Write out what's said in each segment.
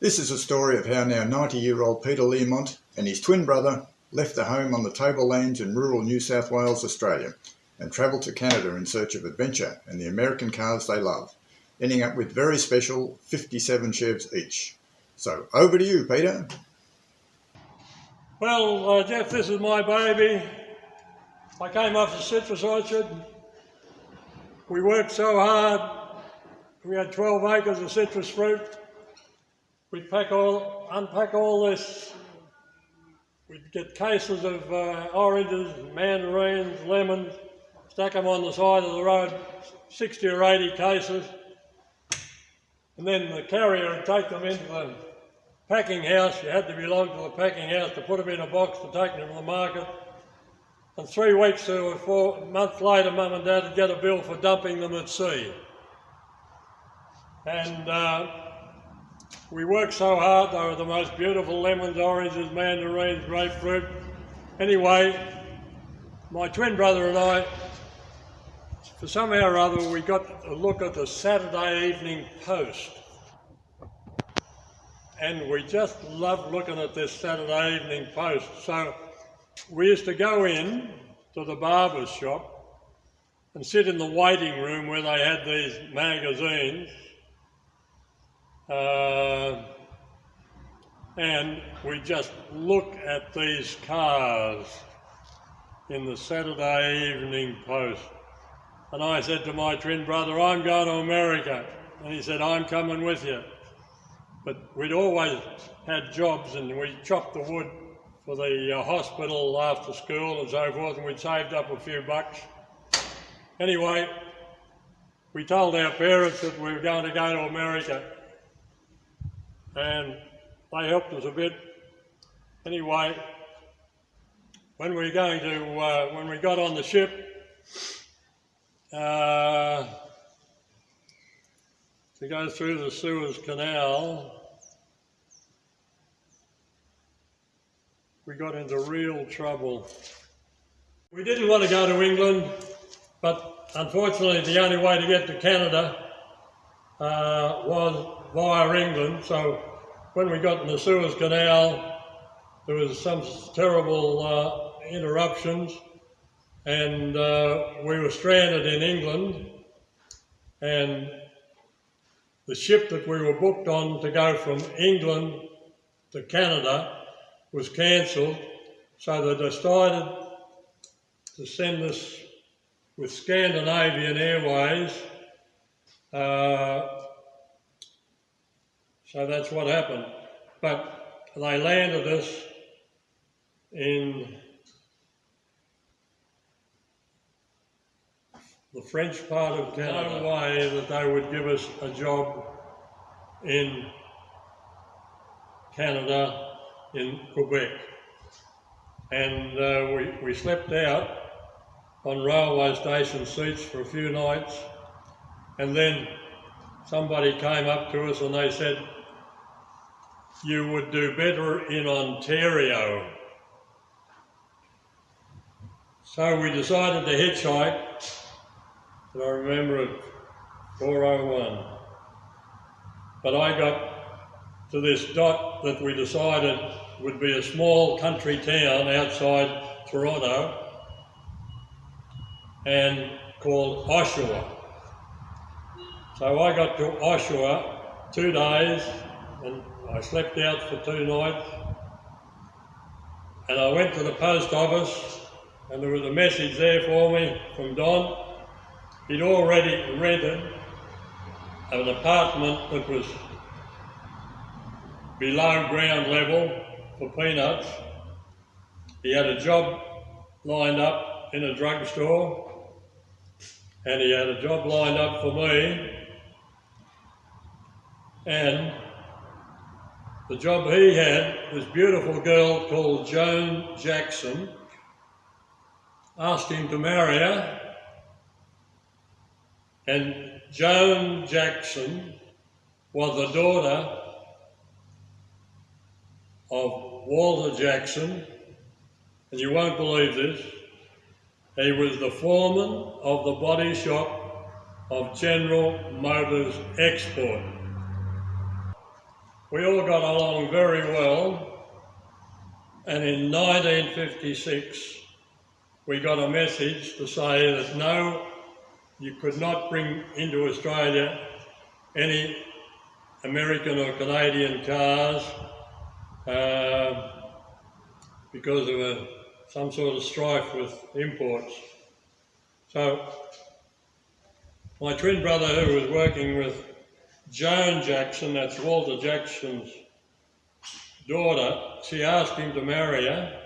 This is a story of how now 90-year-old Peter Learmont and his twin brother left their home on the tablelands in rural New South Wales, Australia, and travelled to Canada in search of adventure and the American cars they love, ending up with very special 57 Chevs each. So over to you, Peter. Well, Jeff, this is my baby. I came off the citrus orchard. We worked so hard. We had 12 acres of citrus fruit. We'd unpack all this. We'd get cases of oranges, mandarins, lemons, stack them on the side of the road, 60 or 80 cases. And then the carrier would take them into the packing house. You had to belong to the packing house to put them in a box to take them to the market. And 3 weeks or 4 months later, Mum and Dad would get a bill for dumping them at sea. And we worked so hard. They were the most beautiful lemons, oranges, mandarins, grapefruit. Anyway, my twin brother and I, for somehow or other, we got a look at the Saturday Evening Post. And we just loved looking at this Saturday Evening Post. So we used to go in to the barber's shop and sit in the waiting room where they had these magazines. And we just look at these cars in the Saturday Evening Post. And I said to my twin brother, I'm going to America. And he said, I'm coming with you. But we'd always had jobs and we chopped the wood for the hospital after school and so forth, and we'd saved up a few bucks. Anyway, we told our parents that we were going to go to America, and they helped us a bit. Anyway, when we got on the ship, to go through the Suez Canal, we got into real trouble. We didn't want to go to England, but unfortunately the only way to get to Canada was via England. So when we got in the Suez Canal, there was some terrible interruptions, and we were stranded in England, and the ship that we were booked on to go from England to Canada was cancelled, so they decided to send us with Scandinavian Airways. So that's what happened. But they landed us in the French part of Canada. No way that they would give us a job in Canada, in Quebec. And we slept out on railway station seats for a few nights, and then somebody came up to us and they said, you would do better in Ontario. So we decided to hitchhike, and I remember it, 4:01. But I got to this dot that we decided would be a small country town outside Toronto and called Oshawa. So I got to Oshawa 2 days, and I slept out for 2 nights, and I went to the post office, and there was a message there for me from Don. He'd already rented an apartment that was below ground level for peanuts. He had a job lined up in a drugstore, and he had a job lined up for me, and the job he had, this beautiful girl called Joan Jackson, asked him to marry her, and Joan Jackson was the daughter of Walter Jackson, and you won't believe this, he was the foreman of the body shop of General Motors Export. We all got along very well, and in 1956 we got a message to say that no, you could not bring into Australia any American or Canadian cars because of some sort of strife with imports. So my twin brother, who was working with Joan Jackson, that's Walter Jackson's daughter, she asked him to marry her,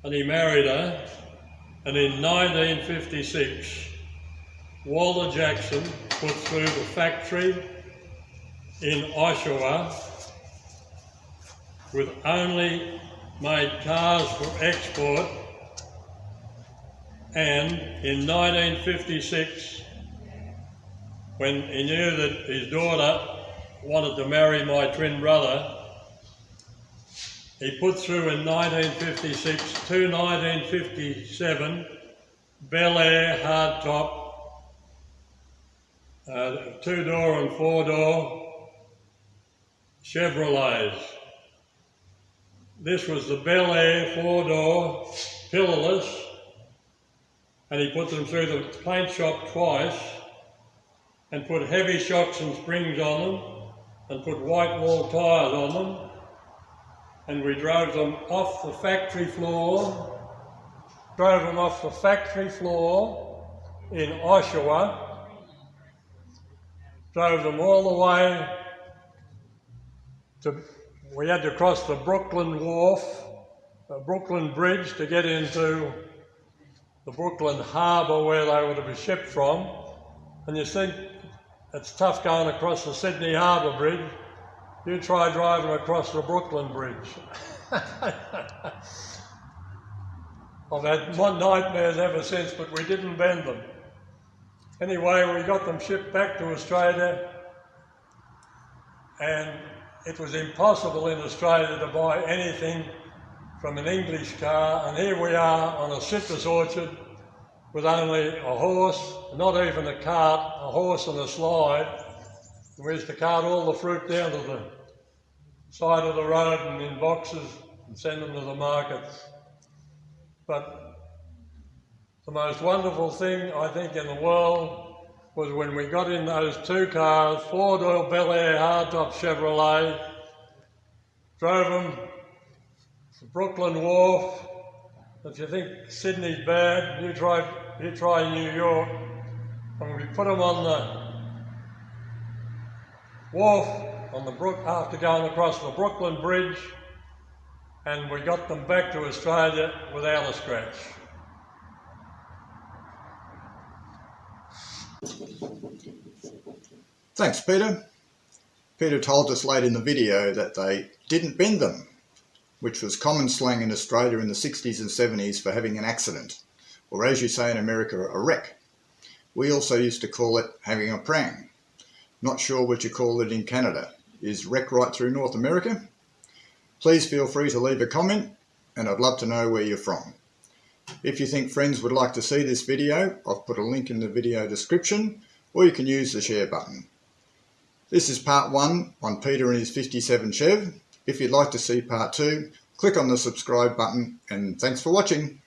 and he married her, and in 1956 Walter Jackson put through the factory in Oshawa with only made cars for export, and in 1956, when he knew that his daughter wanted to marry my twin brother, he put through in 1956 two 1957 Bel Air hardtop, 2-door and 4-door Chevrolets. This was the Bel Air 4-door pillarless, and he put them through the paint shop twice and put heavy shocks and springs on them and put white wall tyres on them, and we drove them off the factory floor, in Oshawa, drove them all the way to, we had to cross the Brooklyn Wharf, Brooklyn Bridge to get into the Brooklyn Harbour where they were to be shipped from. And you think it's tough going across the Sydney Harbour Bridge, you try driving across the Brooklyn Bridge. I've had nightmares ever since, but we didn't bend them. Anyway, we got them shipped back to Australia, and it was impossible in Australia to buy anything from an English car, and here we are on a citrus orchard with only a horse, not even a cart, a horse and a slide. We used to cart all the fruit down to the side of the road and in boxes and send them to the markets. But the most wonderful thing, I think, in the world was when we got in those two cars, 4-door Bel Air hardtop Chevrolet, drove them to Brooklyn Wharf. If you think Sydney's bad, you try New York. And we put them on the wharf after going across the Brooklyn Bridge, and we got them back to Australia without a scratch. Thanks, Peter. Peter told us late in the video that they didn't bend them, which was common slang in Australia in the 60s and 70s for having an accident, or as you say in America, a wreck. We also used to call it having a prang. Not sure what you call it in Canada. Is wreck right through North America? Please feel free to leave a comment, and I'd love to know where you're from. If you think friends would like to see this video, I've put a link in the video description, or you can use the share button. This is part 1 on Peter and his 57 Chev. If you'd like to see part 2, click on the subscribe button, and thanks for watching.